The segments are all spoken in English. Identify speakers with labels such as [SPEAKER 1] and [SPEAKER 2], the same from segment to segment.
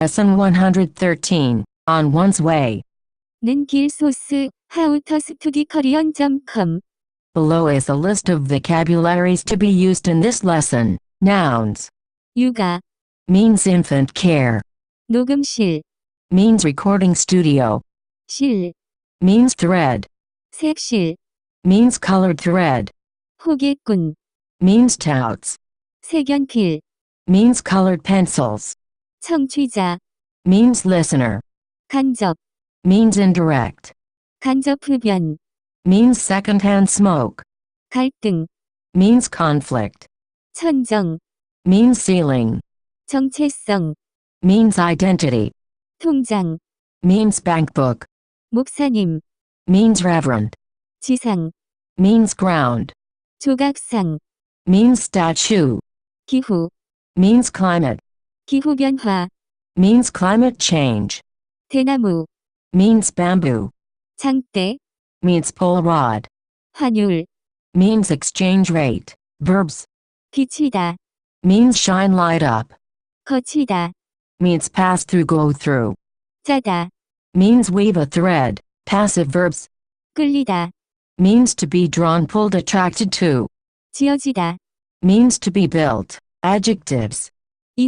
[SPEAKER 1] Lesson 113, On One's Way.
[SPEAKER 2] 는 길 소스, howtostudykorean.com.
[SPEAKER 1] Below is a list of vocabularies to be used in this lesson. Nouns.
[SPEAKER 2] 육아,
[SPEAKER 1] Means infant care.
[SPEAKER 2] 녹음실,
[SPEAKER 1] Means recording studio.
[SPEAKER 2] 실,
[SPEAKER 1] Means thread.
[SPEAKER 2] 색실,
[SPEAKER 1] Means colored thread.
[SPEAKER 2] 호객꾼,
[SPEAKER 1] Means touts.
[SPEAKER 2] 색연필,
[SPEAKER 1] Means colored pencils.
[SPEAKER 2] 청취자,
[SPEAKER 1] Means listener.
[SPEAKER 2] 간접,
[SPEAKER 1] Means indirect.
[SPEAKER 2] 간접 흡연,
[SPEAKER 1] Means secondhand smoke.
[SPEAKER 2] 갈등,
[SPEAKER 1] Means conflict.
[SPEAKER 2] 천정,
[SPEAKER 1] Means ceiling.
[SPEAKER 2] 정체성,
[SPEAKER 1] Means identity.
[SPEAKER 2] 통장,
[SPEAKER 1] Means bankbook.
[SPEAKER 2] 목사님,
[SPEAKER 1] Means reverend.
[SPEAKER 2] 지상,
[SPEAKER 1] Means ground.
[SPEAKER 2] 조각상,
[SPEAKER 1] Means statue.
[SPEAKER 2] 기후,
[SPEAKER 1] Means climate.
[SPEAKER 2] 기후변화,
[SPEAKER 1] Means climate change.
[SPEAKER 2] 대나무,
[SPEAKER 1] Means bamboo.
[SPEAKER 2] 장대,
[SPEAKER 1] Means pull rod.
[SPEAKER 2] 환율,
[SPEAKER 1] Means exchange rate. Verbs.
[SPEAKER 2] 비치다,
[SPEAKER 1] Means shine light up.
[SPEAKER 2] 거치다,
[SPEAKER 1] Means pass through go through.
[SPEAKER 2] 짜다,
[SPEAKER 1] Means weave a thread. Passive verbs.
[SPEAKER 2] 끌리다,
[SPEAKER 1] Means to be drawn pulled attracted to.
[SPEAKER 2] 지어지다,
[SPEAKER 1] Means to be built. Adjectives.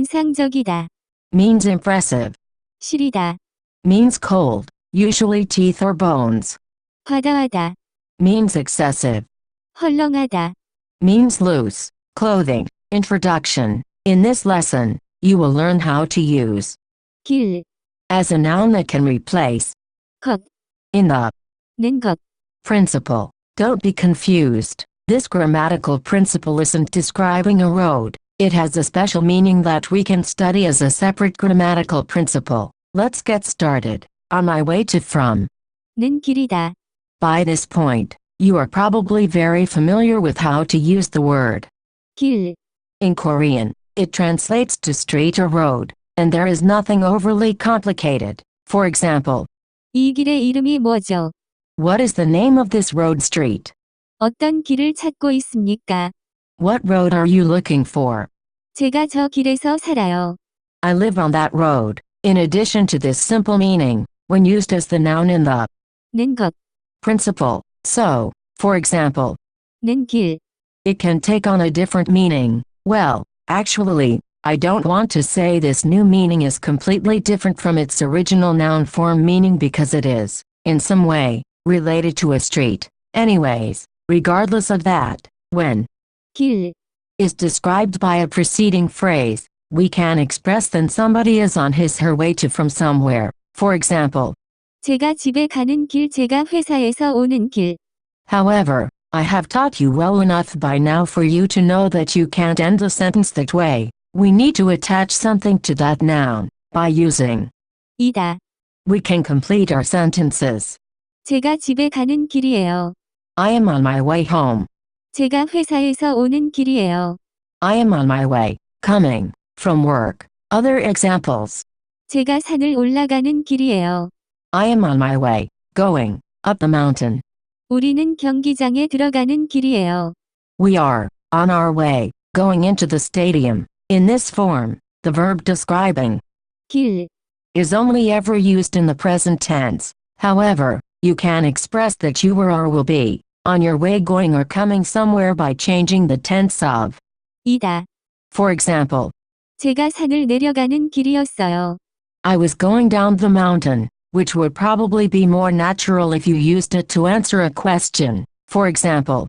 [SPEAKER 2] 인상적이다,
[SPEAKER 1] Means impressive.
[SPEAKER 2] 시리다,
[SPEAKER 1] Means cold, usually teeth or bones.
[SPEAKER 2] 과다하다,
[SPEAKER 1] Means excessive.
[SPEAKER 2] 헐렁하다,
[SPEAKER 1] Means loose. Clothing. Introduction. In this lesson, you will learn how to use
[SPEAKER 2] 길,
[SPEAKER 1] as a noun that can replace
[SPEAKER 2] 것,
[SPEAKER 1] in the
[SPEAKER 2] 는 것,
[SPEAKER 1] principle. Don't be confused. This grammatical principle isn't describing a road. It has a special meaning that we can study as a separate grammatical principle. Let's get started. On my way to from.
[SPEAKER 2] 는 길이다,
[SPEAKER 1] By this point, you are probably very familiar with how to use the word.
[SPEAKER 2] 길,
[SPEAKER 1] In Korean, it translates to street or road, and there is nothing overly complicated. For example,
[SPEAKER 2] 이 길의 이름이 뭐죠?
[SPEAKER 1] what is the name of this road street?
[SPEAKER 2] 어떤 길을 찾고 있습니까?
[SPEAKER 1] What road are you looking for?
[SPEAKER 2] 제가 저 길에서 살아요.
[SPEAKER 1] I live on that road. In addition to this simple meaning, when used as the noun in the
[SPEAKER 2] 는 것,
[SPEAKER 1] principle, so, for example,
[SPEAKER 2] 는 길,
[SPEAKER 1] it can take on a different meaning. Well, actually, I don't want to say this new meaning is completely different from its original noun form meaning because it is, in some way, related to a street. Anyways, regardless of that, when
[SPEAKER 2] 길,
[SPEAKER 1] is described by a preceding phrase, we can express that somebody is on his/her way to from somewhere. For example,
[SPEAKER 2] 제가 집에 가는 길, 제가 회사에서 오는 길.
[SPEAKER 1] however, I have taught you well enough by now for you to know that you can't end a sentence that way. We need to attach something to that noun. By using
[SPEAKER 2] 이다.
[SPEAKER 1] we can complete our sentences.
[SPEAKER 2] 제가 집에 가는 길이에요.
[SPEAKER 1] I am on my way home.
[SPEAKER 2] 제가 회사에서 오는 길이에요.
[SPEAKER 1] I am on my way, coming, from work. Other examples.
[SPEAKER 2] 제가 산을 올라가는 길이에요.
[SPEAKER 1] I am on my way, going, up the mountain.
[SPEAKER 2] 우리는 경기장에 들어가는 길이에요.
[SPEAKER 1] We are, on our way, going into the stadium. In this form, the verb describing
[SPEAKER 2] 길,
[SPEAKER 1] is only ever used in the present tense. However, you can express that you were or will be on your way going or coming somewhere by changing the tense of.
[SPEAKER 2] 이다.
[SPEAKER 1] For example,
[SPEAKER 2] 제가 산을 내려가는 길이었어요.
[SPEAKER 1] I was going down the mountain, which would probably be more natural if you used it to answer a question. For example,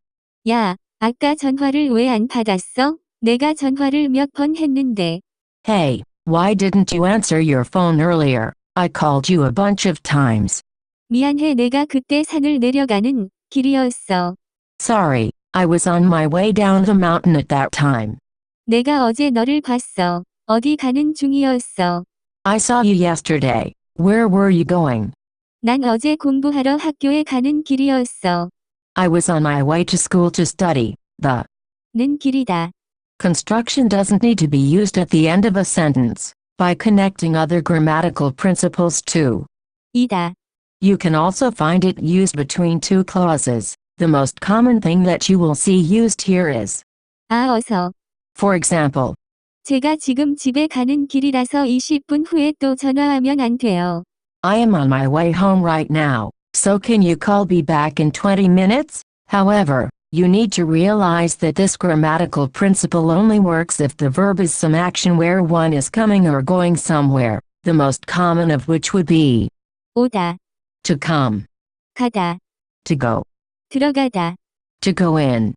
[SPEAKER 2] 야, 아까 전화를 왜 안 받았어? 내가 전화를 몇 번 했는데.
[SPEAKER 1] hey, why didn't you answer your phone earlier? I called you a bunch of times.
[SPEAKER 2] 미안해, 내가 그때 산을 내려가는 길이었어.
[SPEAKER 1] Sorry, I was on my way down the mountain at that time.
[SPEAKER 2] 내가 어제 너를 봤어. 어디 가는 중이었어.
[SPEAKER 1] I saw you yesterday. Where were you going?
[SPEAKER 2] 난 어제 공부하러 학교에 가는 길이었어.
[SPEAKER 1] I was on my way to school to study. The
[SPEAKER 2] 는 길이다.
[SPEAKER 1] construction doesn't need to be used at the end of a sentence. By connecting other grammatical principles to
[SPEAKER 2] 이다.
[SPEAKER 1] you can also find it used between two clauses. The most common thing that you will see used here is
[SPEAKER 2] 아, 어서.
[SPEAKER 1] for example,
[SPEAKER 2] 제가 지금 집에 가는 길이라서 20분 후에 또 전화하면 안 돼요.
[SPEAKER 1] I am on my way home right now, so can you call me back in 20 minutes? However, you need to realize that this grammatical principle only works if the verb is some action where one is coming or going somewhere, the most common of which would be
[SPEAKER 2] 오다,
[SPEAKER 1] to come,
[SPEAKER 2] 가다,
[SPEAKER 1] to go,
[SPEAKER 2] 들어가다,
[SPEAKER 1] to go in,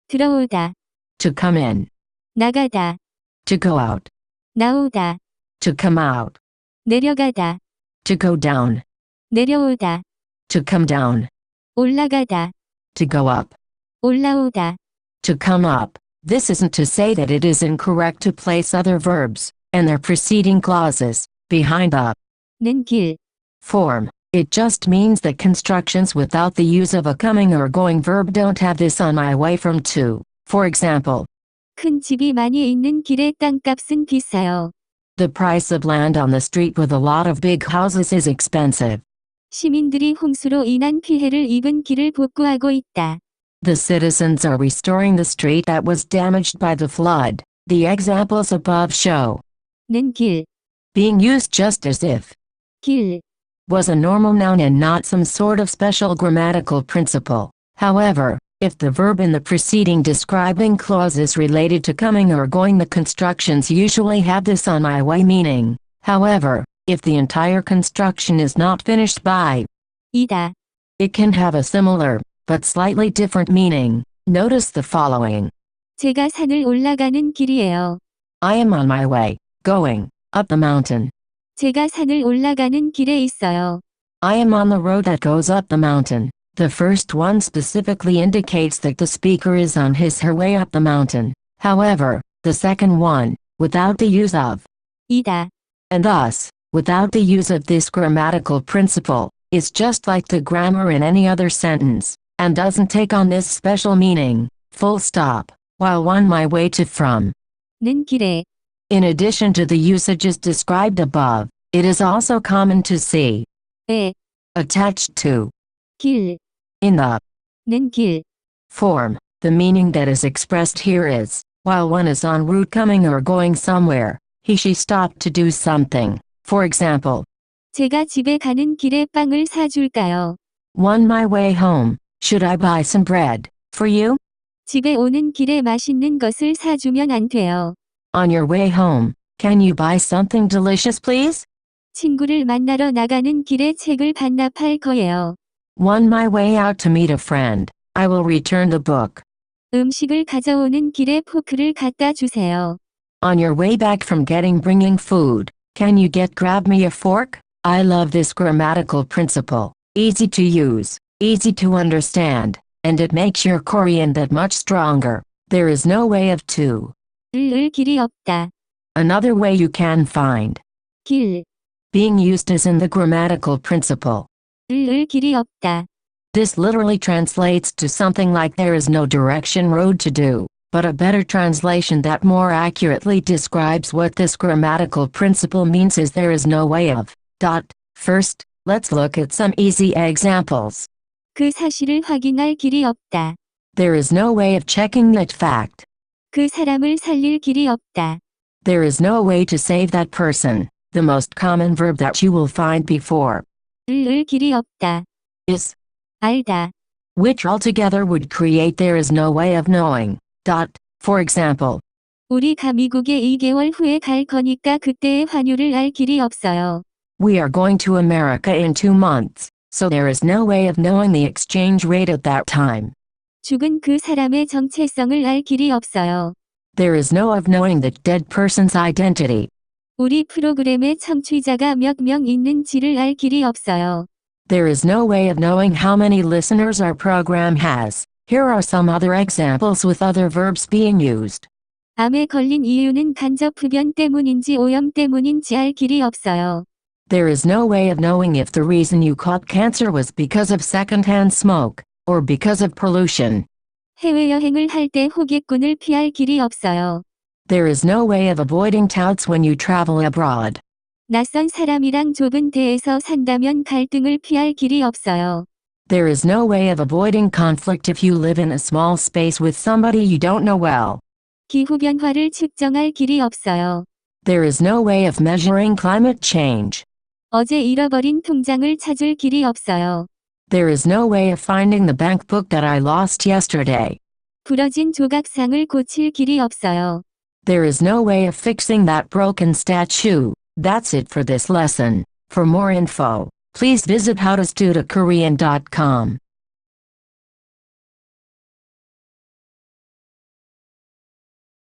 [SPEAKER 2] 들어오다,
[SPEAKER 1] to come in,
[SPEAKER 2] 나가다,
[SPEAKER 1] to go out,
[SPEAKER 2] 나오다,
[SPEAKER 1] to come out,
[SPEAKER 2] 내려가다,
[SPEAKER 1] to go down,
[SPEAKER 2] 내려오다,
[SPEAKER 1] to come down,
[SPEAKER 2] 올라가다,
[SPEAKER 1] to go up,
[SPEAKER 2] 올라오다.
[SPEAKER 1] to come up. This isn't to say that it is incorrect to place other verbs, and their preceding clauses, behind the
[SPEAKER 2] 는 길,
[SPEAKER 1] form. It just means that constructions without the use of a coming or going verb don't have this on my way from to. For example,
[SPEAKER 2] 큰 집이 많이 있는 길에 땅값은 비싸요.
[SPEAKER 1] the price of land on the street with a lot of big houses is expensive.
[SPEAKER 2] 시민들이 홍수로 인한 피해를 입은 길을 복구하고 있다.
[SPEAKER 1] The citizens are restoring the street that was damaged by the flood. The examples above show
[SPEAKER 2] 는 길,
[SPEAKER 1] being used just as if
[SPEAKER 2] 길,
[SPEAKER 1] was a normal noun and not some sort of special grammatical principle. However, if the verb in the preceding describing clause is related to coming or going, the constructions usually have this on my way meaning. However, if the entire construction is not finished by
[SPEAKER 2] 이다,
[SPEAKER 1] it can have a similar, but slightly different meaning. Notice the following.
[SPEAKER 2] 제가 산을 올라가는 길이에요.
[SPEAKER 1] I am on my way, going, up the mountain.
[SPEAKER 2] 제가 산을 올라가는 길에 있어요.
[SPEAKER 1] I am on the road that goes up the mountain. The first one specifically indicates that the speaker is on his/her way up the mountain. However, the second one, without the use of
[SPEAKER 2] 이다,
[SPEAKER 1] and thus, without the use of this grammatical principle, is just like the grammar in any other sentence, and doesn't take on this special meaning, full stop, while on my way to from.
[SPEAKER 2] 는 길에,
[SPEAKER 1] In addition to the usages described above, it is also common to see
[SPEAKER 2] 에,
[SPEAKER 1] attached to
[SPEAKER 2] 길,
[SPEAKER 1] in the
[SPEAKER 2] 는 길,
[SPEAKER 1] form. The meaning that is expressed here is, while one is en route coming or going somewhere, he/she stopped to do something. For example,
[SPEAKER 2] 제가 집에 가는 길에 빵을 사줄까요?
[SPEAKER 1] on my way home, should I buy some bread for you?
[SPEAKER 2] 집에 오는 길에 맛있는 것을 사주면 안 돼요.
[SPEAKER 1] On your way home, can you buy something delicious please?
[SPEAKER 2] 친구를 만나러 나가는 길에 책을 반납할 거예요.
[SPEAKER 1] On my way out to meet a friend, I will return the book.
[SPEAKER 2] 음식을 가져오는 길에 포크를 갖다 주세요.
[SPEAKER 1] On your way back from bringing food, can you grab me a fork? I love this grammatical principle. Easy to use, easy to understand, and it makes your Korean that much stronger. There is no way of to.
[SPEAKER 2] 을 길이 없다.
[SPEAKER 1] Another way you can find
[SPEAKER 2] 길,
[SPEAKER 1] being used is in the grammatical principle.
[SPEAKER 2] 을 길이 없다.
[SPEAKER 1] This literally translates to something like there is no direction road to do, but a better translation that more accurately describes what this grammatical principle means is there is no way of. First, let's look at some easy examples.
[SPEAKER 2] 그 사실을 확인할 길이 없다.
[SPEAKER 1] There is no way of checking that fact.
[SPEAKER 2] 그 사람을 살릴 길이 없다.
[SPEAKER 1] There is no way to save that person. The most common verb that you will find before
[SPEAKER 2] 을 길이 없다.
[SPEAKER 1] is,
[SPEAKER 2] 알다.
[SPEAKER 1] which altogether would create there is no way of knowing. For example,
[SPEAKER 2] 우리가 미국에 2개월 후에 갈 거니까 그때의 환율을 알 길이 없어요.
[SPEAKER 1] we are going to America in 2 months, so there is no way of knowing the exchange rate at that time.
[SPEAKER 2] 죽은 그 사람의 정체성을 알 길이 없어요.
[SPEAKER 1] There is no of knowing the dead person's identity.
[SPEAKER 2] 우리 프로그램에 청취자가 몇 명 있는지를 알 길이 없어요.
[SPEAKER 1] There is no way of knowing how many listeners our program has. Here are some other examples with other verbs being used.
[SPEAKER 2] 암에 걸린 이유는 간접 흡연 때문인지 오염 때문인지 알 길이 없어요.
[SPEAKER 1] There is no way of knowing if the reason you caught cancer was because of secondhand smoke, or because of pollution.
[SPEAKER 2] 해외여행을 할 때 호객꾼을 피할 길이 없어요.
[SPEAKER 1] There is no way of avoiding touts when you travel abroad.
[SPEAKER 2] 낯선 사람이랑 좁은 데에서 산다면 갈등을 피할 길이 없어요.
[SPEAKER 1] There is no way of avoiding conflict if you live in a small space with somebody you don't know well.
[SPEAKER 2] 기후변화를 측정할 길이 없어요.
[SPEAKER 1] There is no way of measuring climate change.
[SPEAKER 2] 어제 잃어버린 통장을 찾을 길이 없어요.
[SPEAKER 1] There is no way of finding the bank book that I lost yesterday.
[SPEAKER 2] 부러진 조각상을 고칠 길이 없어요.
[SPEAKER 1] There is no way of fixing that broken statue. That's it for this lesson. For more info, please visit howtostudykorean.com.